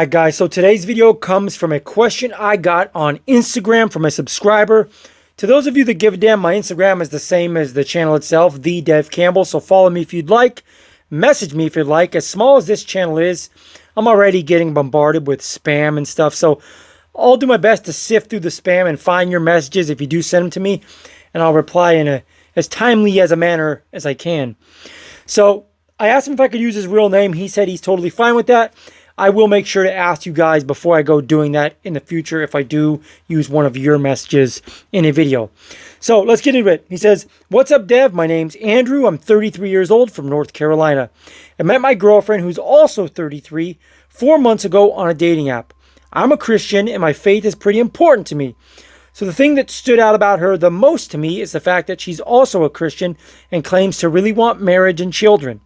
Alright guys, so today's video comes from a question I got on Instagram from a subscriber. To those of you that give a damn, my Instagram is the same as the channel itself, The Dev Campbell, so follow me if you'd like. Message me if you'd like. As small as this channel is, I'm already getting bombarded with spam and stuff, so I'll do my best to sift through the spam and find your messages if you do send them to me, and I'll reply in as timely as a manner as I can. So I asked him if I could use his real name. He said he's totally fine with that. I will make sure to ask you guys before I go doing that in the future if I do use one of your messages in a video. So let's get into it. He says, "What's up, Dev? My name's Andrew. I'm 33 years old from North Carolina. I met my girlfriend, who's also 33, 4 months ago on a dating app. I'm a Christian and my faith is pretty important to me. So the thing that stood out about her the most to me is the fact that she's also a Christian and claims to really want marriage and children.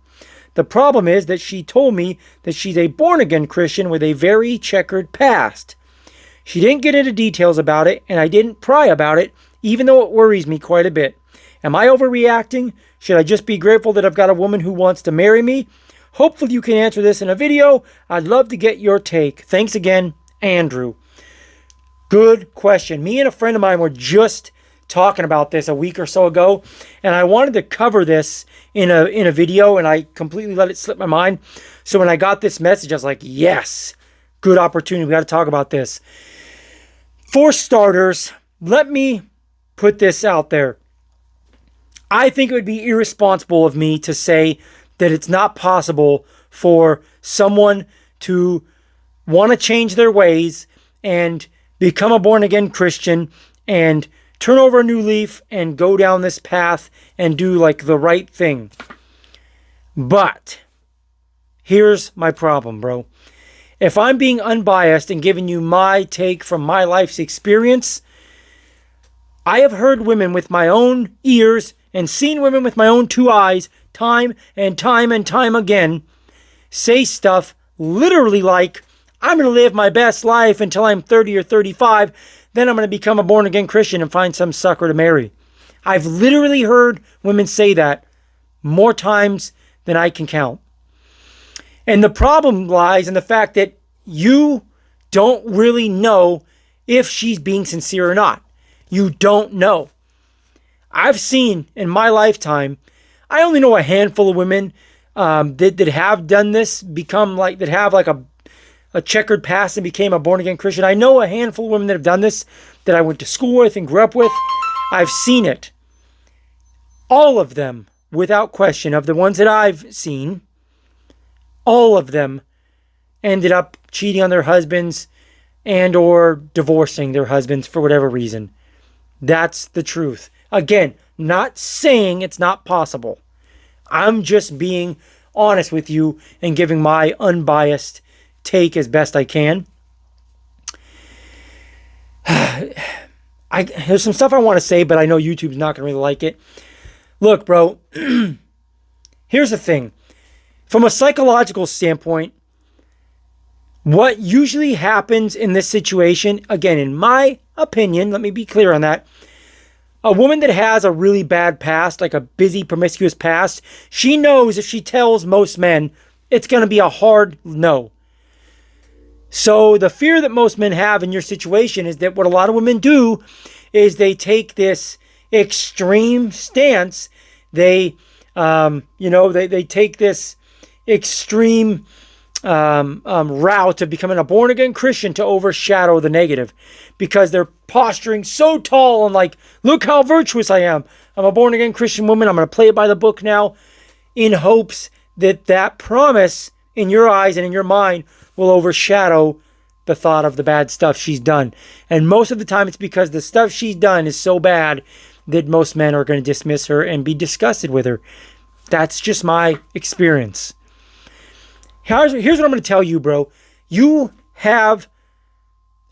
The problem is that she told me that she's a born-again Christian with a very checkered past. She didn't get into details about it, and I didn't pry about it, even though it worries me quite a bit. Am I overreacting? Should I just be grateful that I've got a woman who wants to marry me? Hopefully you can answer this in a video. I'd love to get your take. Thanks again, Andrew." Good question. Me and a friend of mine were just talking about this a week or so ago, and I wanted to cover this in a video, and I completely let it slip my mind. So when I got this message, I was like, yes, good opportunity. We got to talk about this. For starters, let me put this out there. I think it would be irresponsible of me to say that it's not possible for someone to want to change their ways and become a born-again Christian and turn over a new leaf and go down this path and do like the right thing. But here's my problem, bro. If I'm being unbiased and giving you my take from my life's experience, I have heard women with my own ears and seen women with my own two eyes time and time and time again say stuff literally like, I'm going to live my best life until I'm 30 or 35. Then I'm going to become a born-again Christian and find some sucker to marry. I've literally heard women say that more times than I can count. And the problem lies in the fact that you don't really know if she's being sincere or not. You don't know. I've seen in my lifetime, I only know a handful of women that have done this, that have like a checkered past and became a born-again Christian. I know a handful of women that have done this, that I went to school with and grew up with. I've seen it. All of them, without question, of the ones that I've seen, all of them ended up cheating on their husbands and or divorcing their husbands for whatever reason. That's the truth. Again, not saying it's not possible. I'm just being honest with you and giving my unbiased take as best I can. There's some stuff I want to say, but I know YouTube's not going to really like it. Look, bro, here's the thing. From a psychological standpoint, what usually happens in this situation, again, in my opinion, let me be clear on that, a woman that has a really bad past, like a busy, promiscuous past, she knows if she tells most men, it's going to be a hard no. So the fear that most men have in your situation is that what a lot of women do is they take this extreme stance. They take this extreme route of becoming a born-again Christian to overshadow the negative, because they're posturing so tall and like, look how virtuous I am. I'm a born-again Christian woman. I'm going to play it by the book now, in hopes that that promise in your eyes and in your mind will overshadow the thought of the bad stuff she's done. And most of the time it's because the stuff she's done is so bad that most men are going to dismiss her and be disgusted with her. That's just my experience. Here's what I'm going to tell you, bro. You have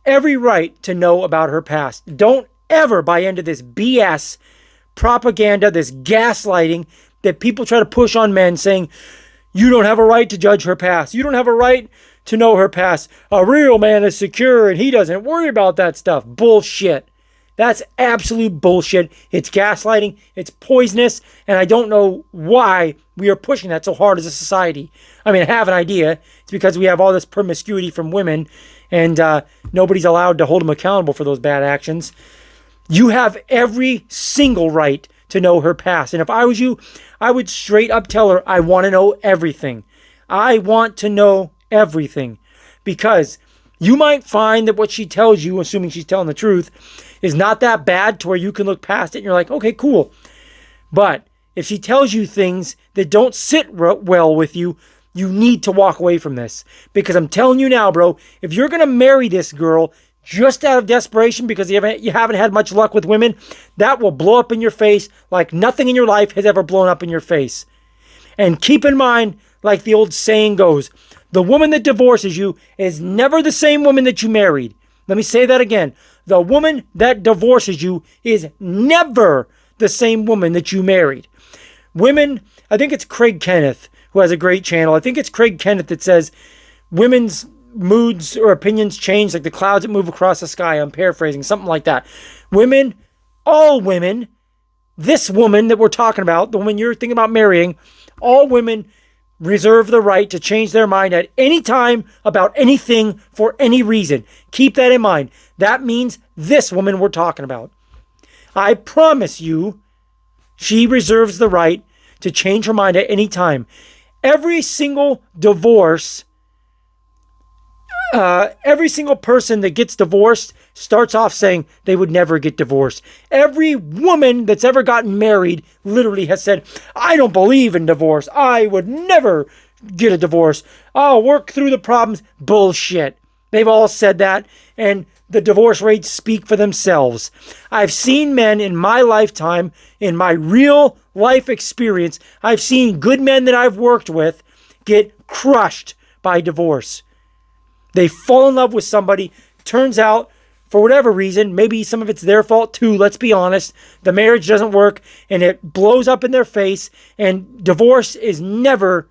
every right to know about her past. Don't ever buy into this BS propaganda, this gaslighting that people try to push on men, saying, you don't have a right to judge her past. You don't have a right to know her past. A real man is secure and he doesn't worry about that stuff. Bullshit. That's absolute bullshit. It's gaslighting. It's poisonous. And I don't know why we are pushing that so hard as a society. I mean, I have an idea. It's because we have all this promiscuity from women, and nobody's allowed to hold them accountable for those bad actions. You have every single right to know her past. And if I was you, I would straight up tell her, I want to know everything. I want to know everything. Because you might find that what she tells you, assuming she's telling the truth, is not that bad to where you can look past it and you're like, okay, cool. But if she tells you things that don't sit well with you, you need to walk away from this. Because I'm telling you now, bro, if you're going to marry this girl just out of desperation because you haven't had much luck with women, that will blow up in your face like nothing in your life has ever blown up in your face. And keep in mind, like the old saying goes, the woman that divorces you is never the same woman that you married. Let me say that again. The woman that divorces you is never the same woman that you married. Women, I think it's Craig Kenneth who has a great channel. I think it's Craig Kenneth that says women's moods or opinions change like the clouds that move across the sky. I'm paraphrasing, something like that. Women, all women, this woman that we're talking about, the woman you're thinking about marrying, all women reserve the right to change their mind at any time about anything for any reason. Keep that in mind. That means this woman we're talking about. I promise you, she reserves the right to change her mind at any time. Every single divorce, every single person that gets divorced starts off saying they would never get divorced. Every woman that's ever gotten married literally has said, I don't believe in divorce. I would never get a divorce. I'll work through the problems. Bullshit. They've all said that, and the divorce rates speak for themselves. I've seen men in my lifetime, in my real life experience, I've seen good men that I've worked with get crushed by divorce. They fall in love with somebody. Turns out, for whatever reason, maybe some of it's their fault too, let's be honest, the marriage doesn't work and it blows up in their face, and divorce is never,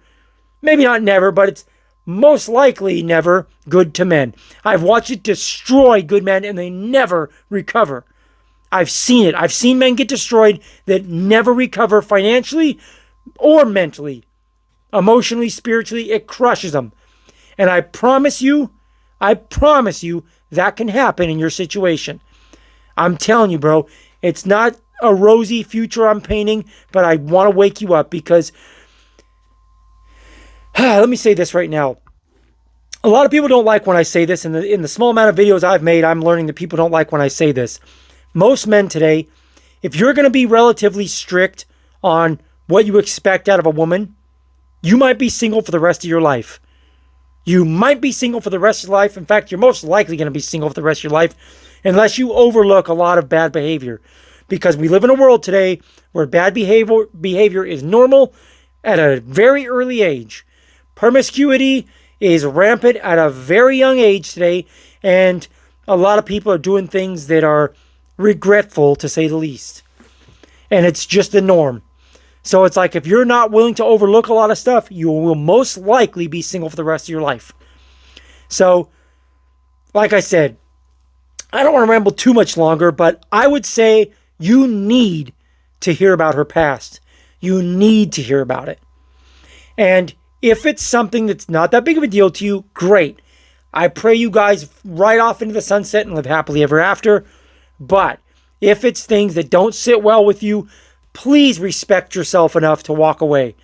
maybe not never, but it's most likely never good to men. I've watched it destroy good men and they never recover. I've seen it. I've seen men get destroyed that never recover financially or mentally. Emotionally, spiritually, it crushes them. And I promise you, that can happen in your situation. I'm telling you, bro, it's not a rosy future I'm painting, but I want to wake you up because, let me say this right now. A lot of people don't like when I say this. In the small amount of videos I've made, I'm learning that people don't like when I say this. Most men today, if you're going to be relatively strict on what you expect out of a woman, you might be single for the rest of your life. You might be single for the rest of your life. In fact, you're most likely going to be single for the rest of your life unless you overlook a lot of bad behavior. Because we live in a world today where bad behavior is normal at a very early age. Promiscuity is rampant at a very young age today, and a lot of people are doing things that are regretful, to say the least. And it's just the norm. So it's like if you're not willing to overlook a lot of stuff, you will most likely be single for the rest of your life. So, like I said, I don't want to ramble too much longer, but I would say you need to hear about her past. You need to hear about it. And if it's something that's not that big of a deal to you, great. I pray you guys ride off into the sunset and live happily ever after. But if it's things that don't sit well with you, please respect yourself enough to walk away.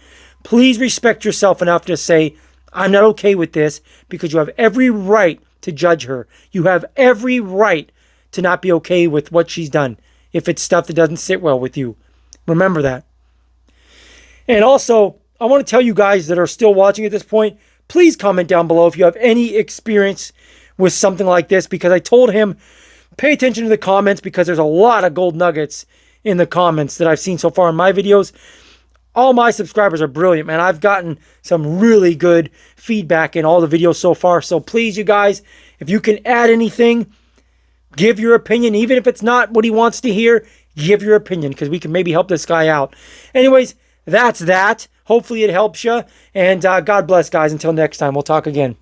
Please respect yourself enough to say, I'm not okay with this, because you have every right to judge her. You have every right to not be okay with what she's done if it's stuff that doesn't sit well with you. Remember that. And also, I want to tell you guys that are still watching at this point, please comment down below if you have any experience with something like this, because I told him, pay attention to the comments because there's a lot of gold nuggets in the comments that I've seen so far in my videos. All my subscribers are brilliant, man. I've gotten some really good feedback in all the videos so far. So please, you guys, if you can add anything, give your opinion. Even if it's not what he wants to hear, give your opinion because we can maybe help this guy out. Anyways, that's that. Hopefully it helps you. And God bless, guys. Until next time, we'll talk again.